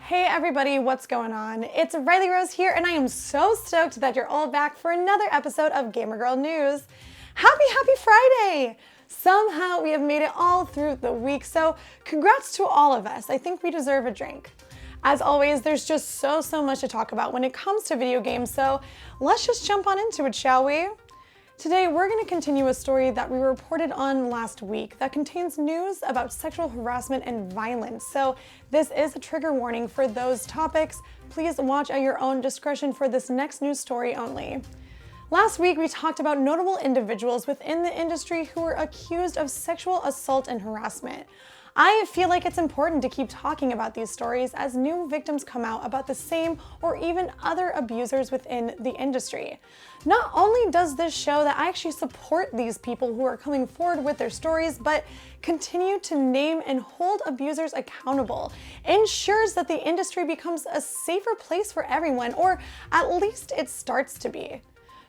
Hey everybody, what's going on? It's Riley Rose here, and I am so stoked that you're all back for another episode of Gamer Girl News. Happy Friday! Somehow we have made it all through the week, so congrats to all of us. I think we deserve a drink. As always, there's just so much to talk about when it comes to video games, so let's just jump on into it, shall we? Today, we're going to continue a story that we reported on last week that contains news about sexual harassment and violence. So this is a trigger warning for those topics. Please watch at your own discretion for this next news story only. Last week, we talked about notable individuals within the industry who were accused of sexual assault and harassment. I feel like it's important to keep talking about these stories as new victims come out about the same or even other abusers within the industry. Not only does this show that I actually support these people who are coming forward with their stories, but continue to name and hold abusers accountable, ensures that the industry becomes a safer place for everyone, or at least it starts to be.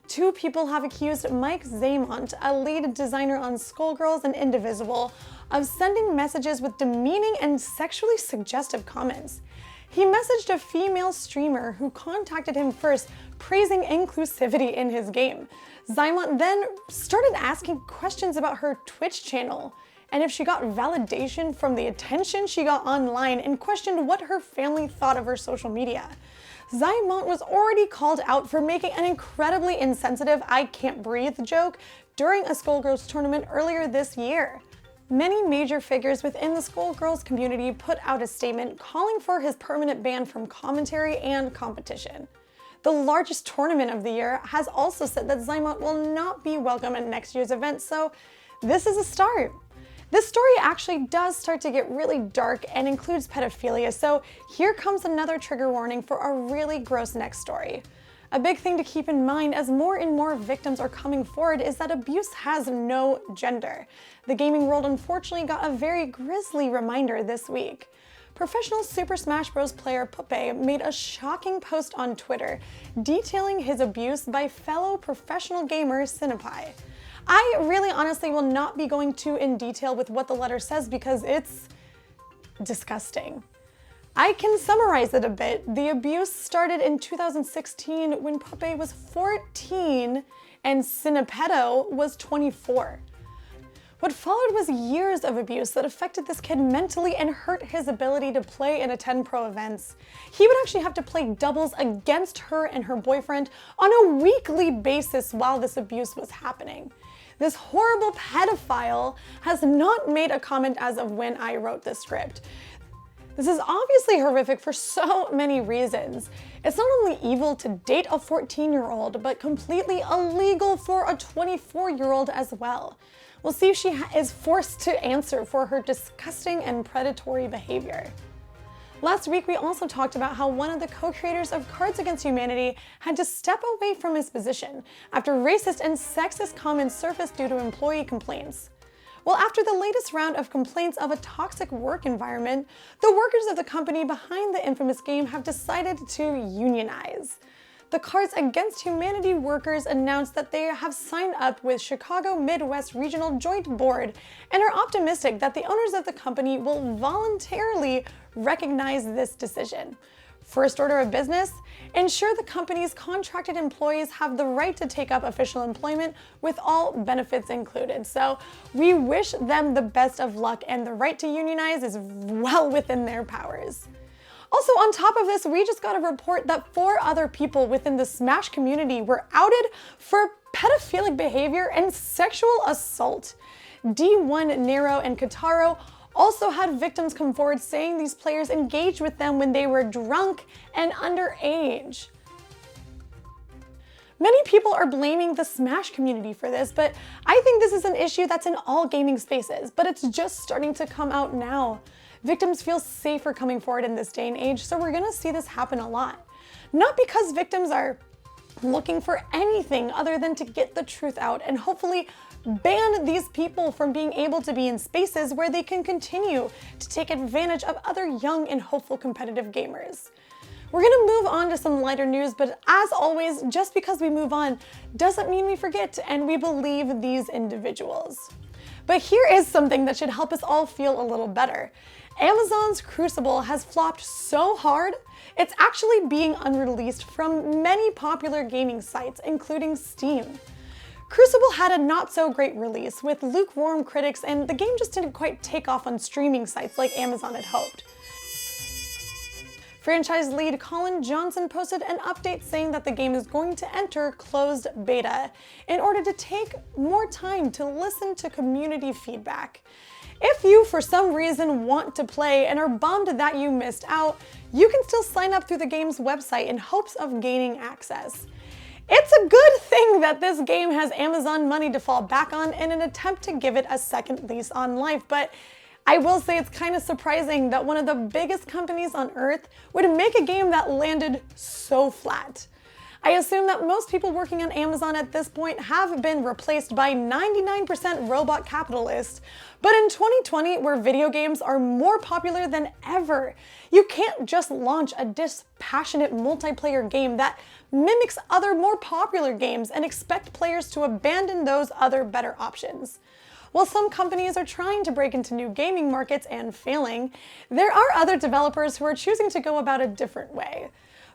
Two people have accused Mike Zaymont, a lead designer on Skullgirls and Indivisible, of sending messages with demeaning and sexually suggestive comments. He messaged a female streamer who contacted him first, praising inclusivity in his game. Zaymont then started asking questions about her Twitch channel and if she got validation from the attention she got online, and questioned what her family thought of her social media. Zaymont was already called out for making an incredibly insensitive "I can't breathe" joke during a Skullgirls tournament earlier this year. Many major figures within the Skullgirls community put out a statement calling for his permanent ban from commentary and competition. The largest tournament of the year has also said that Zaymont will not be welcome at next year's event, so this is a start. This story actually does start to get really dark and includes pedophilia, so here comes another trigger warning for a really gross next story. A big thing to keep in mind as more and more victims are coming forward is that abuse has no gender. The gaming world unfortunately got a very grisly reminder this week. Professional Super Smash Bros. Player Puppe made a shocking post on Twitter detailing his abuse by fellow professional gamer Cinepi. I really honestly will not be going too in detail with what the letter says because it's disgusting. I can summarize it a bit. The abuse started in 2016 when Puppe was 14 and Cinepedo was 24. What followed was years of abuse that affected this kid mentally and hurt his ability to play and attend pro events. He would actually have to play doubles against her and her boyfriend on a weekly basis while this abuse was happening. This horrible pedophile has not made a comment as of when I wrote this script. This is obviously horrific for so many reasons. It's not only evil to date a 14-year-old, but completely illegal for a 24-year-old as well. We'll see if she is forced to answer for her disgusting and predatory behavior. Last week, we also talked about how one of the co-creators of Cards Against Humanity had to step away from his position after racist and sexist comments surfaced due to employee complaints. Well, after the latest round of complaints of a toxic work environment, the workers of the company behind the infamous game have decided to unionize. The Cards Against Humanity workers announced that they have signed up with Chicago Midwest Regional Joint Board and are optimistic that the owners of the company will voluntarily recognize this decision. First order of business, ensure the company's contracted employees have the right to take up official employment with all benefits included. So we wish them the best of luck, and the right to unionize is well within their powers. Also, on top of this, we just got a report that 4 other people within the Smash community were outed for pedophilic behavior and sexual assault. D1, Nero, and Kataro also had victims come forward saying these players engaged with them when they were drunk and underage. Many people are blaming the Smash community for this, but I think this is an issue that's in all gaming spaces, but it's just starting to come out now. Victims feel safer coming forward in this day and age, so we're gonna see this happen a lot. Not because victims are looking for anything other than to get the truth out and hopefully ban these people from being able to be in spaces where they can continue to take advantage of other young and hopeful competitive gamers. We're gonna move on to some lighter news, but as always, just because we move on doesn't mean we forget and we believe these individuals. But here is something that should help us all feel a little better. Amazon's Crucible has flopped so hard, it's actually being unreleased from many popular gaming sites, including Steam. Crucible had a not-so-great release with lukewarm critics, and the game just didn't quite take off on streaming sites like Amazon had hoped. Franchise lead Colin Johnson posted an update saying that the game is going to enter closed beta in order to take more time to listen to community feedback. If you, for some reason, want to play and are bummed that you missed out, you can still sign up through the game's website in hopes of gaining access. It's a good thing that this game has Amazon money to fall back on in an attempt to give it a second lease on life, but I will say it's kind of surprising that one of the biggest companies on earth would make a game that landed so flat. I assume that most people working on Amazon at this point have been replaced by 99% robot capitalists, but in 2020, where video games are more popular than ever, you can't just launch a dispassionate multiplayer game that mimics other more popular games and expect players to abandon those other better options. While some companies are trying to break into new gaming markets and failing, there are other developers who are choosing to go about a different way.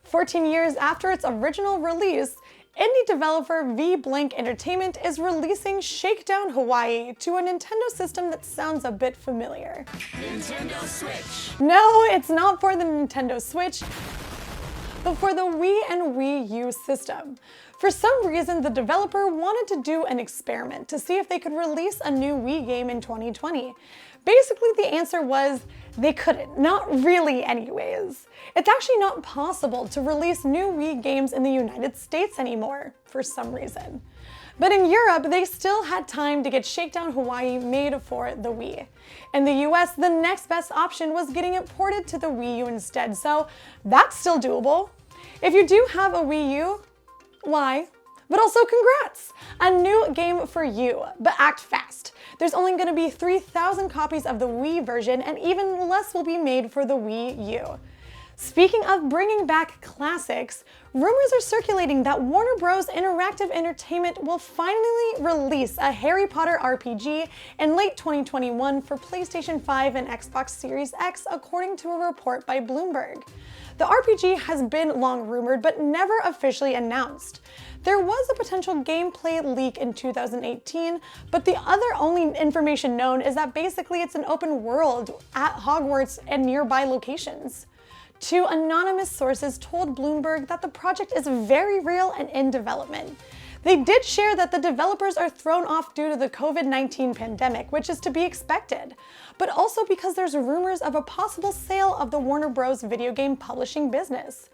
14 years after its original release, indie developer V-Blank Entertainment is releasing Shakedown Hawaii to a Nintendo system that sounds a bit familiar. Nintendo Switch! No, it's not for the Nintendo Switch, but for the Wii and Wii U system. For some reason, the developer wanted to do an experiment to see if they could release a new Wii game in 2020. Basically, the answer was they couldn't. Not really anyways. It's actually not possible to release new Wii games in the United States anymore, for some reason. But in Europe, they still had time to get Shakedown Hawaii made for the Wii. In the US, the next best option was getting it ported to the Wii U instead, so that's still doable. If you do have a Wii U, why? But also congrats! A new game for you, but act fast. There's only going to be 3,000 copies of the Wii version, and even less will be made for the Wii U. Speaking of bringing back classics, rumors are circulating that Warner Bros. Interactive Entertainment will finally release a Harry Potter RPG in late 2021 for PlayStation 5 and Xbox Series X, according to a report by Bloomberg. The RPG has been long rumored, but never officially announced. There was a potential gameplay leak in 2018, but the only information known is that basically it's an open world at Hogwarts and nearby locations. Two anonymous sources told Bloomberg that the project is very real and in development. They did share that the developers are thrown off due to the COVID-19 pandemic, which is to be expected, but also because there's rumors of a possible sale of the Warner Bros. Video game publishing business.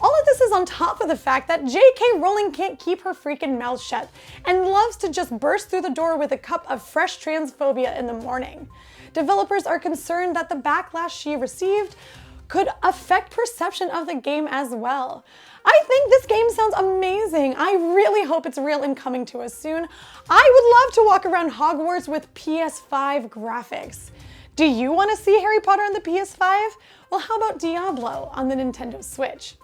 All of this is on top of the fact that J.K. Rowling can't keep her freaking mouth shut and loves to just burst through the door with a cup of fresh transphobia in the morning. Developers are concerned that the backlash she received could affect perception of the game as well. I think this game sounds amazing. I really hope it's real and coming to us soon. I would love to walk around Hogwarts with PS5 graphics. Do you want to see Harry Potter on the PS5? Well, how about Diablo on the Nintendo Switch?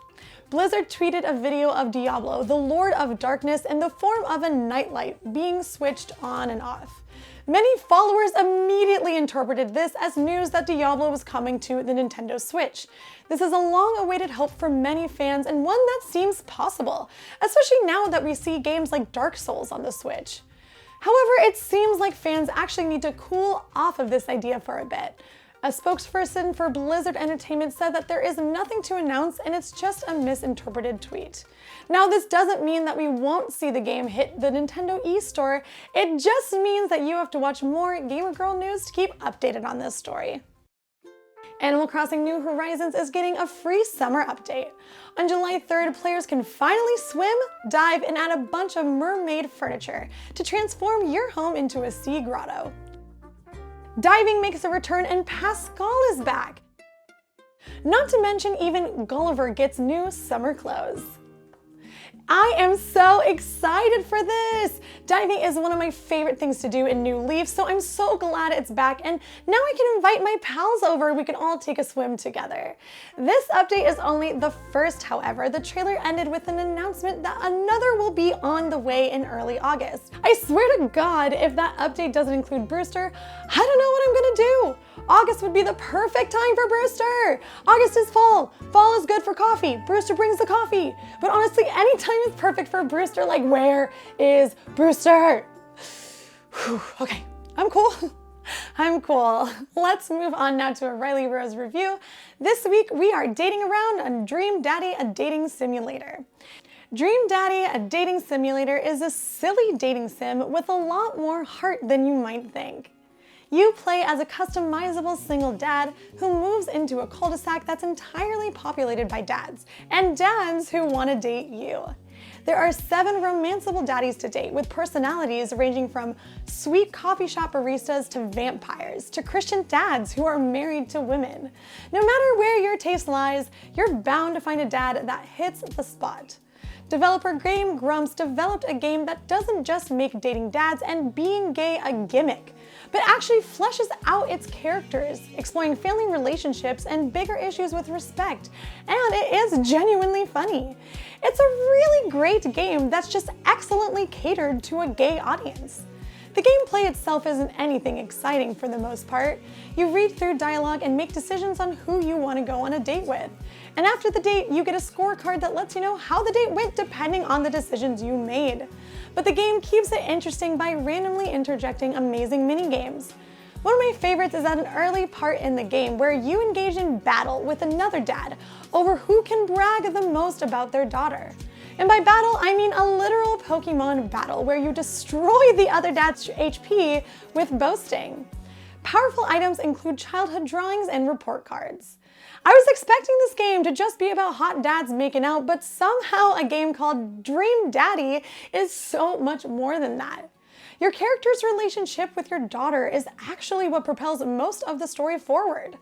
Blizzard tweeted a video of Diablo, the Lord of Darkness, in the form of a nightlight being switched on and off. Many followers immediately interpreted this as news that Diablo was coming to the Nintendo Switch. This is a long-awaited hope for many fans and one that seems possible, especially now that we see games like Dark Souls on the Switch. However, it seems like fans actually need to cool off of this idea for a bit. A spokesperson for Blizzard Entertainment said that there is nothing to announce and it's just a misinterpreted tweet. Now, this doesn't mean that we won't see the game hit the Nintendo eStore. It just means that you have to watch more Gamer Girl news to keep updated on this story. Animal Crossing New Horizons is getting a free summer update. On July 3rd, players can finally swim, dive, and add a bunch of mermaid furniture to transform your home into a sea grotto. Diving makes a return and Pascal is back. Not to mention even Gulliver gets new summer clothes. I am so excited for this! Diving is one of my favorite things to do in New Leaf, so I'm so glad it's back, and now I can invite my pals over. We can all take a swim together. This update is only the first, however. The trailer ended with an announcement that another will be on the way in early August. I swear to God, if that update doesn't include Brewster, I don't know what I'm gonna do. August would be the perfect time for Brewster. August is fall. Fall is good for coffee. Brewster brings the coffee. But honestly, any time is perfect for Brewster. Like, where is Brewster? Whew, okay, I'm cool. I'm cool. Let's move on now to a Riley Rose review. This week, we are dating around on Dream Daddy, a dating simulator. Dream Daddy, a dating simulator is a silly dating sim with a lot more heart than you might think. You play as a customizable single dad who moves into a cul-de-sac that's entirely populated by dads, and dads who want to date you. There are 7 romanceable daddies to date, with personalities ranging from sweet coffee shop baristas to vampires, to Christian dads who are married to women. No matter where your taste lies, you're bound to find a dad that hits the spot. Developer Game Grumps developed a game that doesn't just make dating dads and being gay a gimmick, but actually fleshes out its characters, exploring family relationships and bigger issues with respect, and it is genuinely funny. It's a really great game that's just excellently catered to a gay audience. The gameplay itself isn't anything exciting for the most part. You read through dialogue and make decisions on who you want to go on a date with. And after the date, you get a scorecard that lets you know how the date went depending on the decisions you made. But the game keeps it interesting by randomly interjecting amazing mini-games. One of my favorites is at an early part in the game where you engage in battle with another dad over who can brag the most about their daughter. And by battle, I mean a literal Pokemon battle where you destroy the other dad's HP with boasting. Powerful items include childhood drawings and report cards. I was expecting this game to just be about hot dads making out, but somehow a game called Dream Daddy is so much more than that. Your character's relationship with your daughter is actually what propels most of the story forward.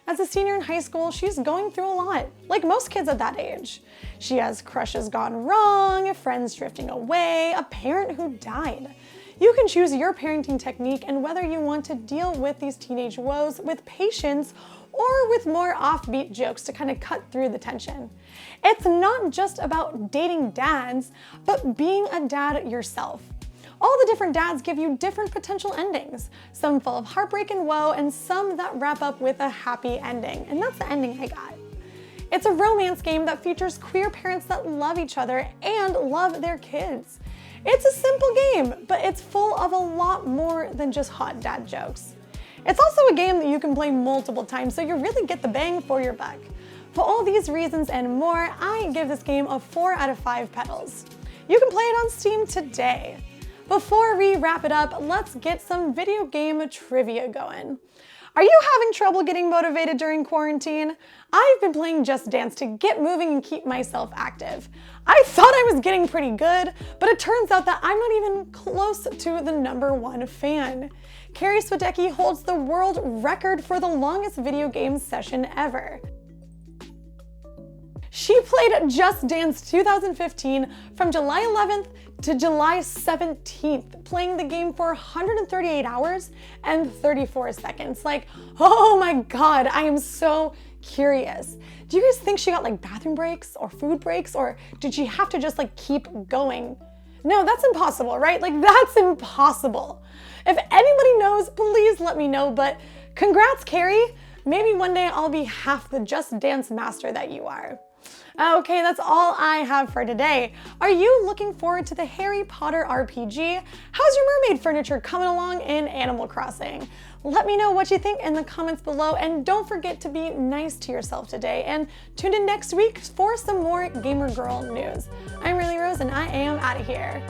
As a senior in high school, she's going through a lot, like most kids at that age. She has crushes gone wrong, friends drifting away, a parent who died. You can choose your parenting technique and whether you want to deal with these teenage woes with patience or with more offbeat jokes to kind of cut through the tension. It's not just about dating dads, but being a dad yourself. All the different dads give you different potential endings, some full of heartbreak and woe, and some that wrap up with a happy ending, and that's the ending I got. It's a romance game that features queer parents that love each other and love their kids. It's a simple game, but it's full of a lot more than just hot dad jokes. It's also a game that you can play multiple times, so you really get the bang for your buck. For all these reasons and more, I give this game a 4 out of 5 petals. You can play it on Steam today. Before we wrap it up, let's get some video game trivia going. Are you having trouble getting motivated during quarantine? I've been playing Just Dance to get moving and keep myself active. I thought I was getting pretty good, but it turns out that I'm not even close to the #1 fan. Carrie Swadecki holds the world record for the longest video game session ever. She played Just Dance 2015 from July 11th to July 17th, playing the game for 138 hours and 34 seconds. Like, oh my God, I am so curious. Do you guys think she got like bathroom breaks or food breaks, or did she have to just like keep going? No, that's impossible, right? Like, that's impossible. If anybody knows, please let me know, but congrats, Carrie. Maybe one day I'll be half the Just Dance master that you are. Okay, that's all I have for today. Are you looking forward to the Harry Potter RPG? How's your mermaid furniture coming along in Animal Crossing? Let me know what you think in the comments below, and don't forget to be nice to yourself today, and tune in next week for some more Gamer Girl news. I'm Riley Rose, and I am out of here.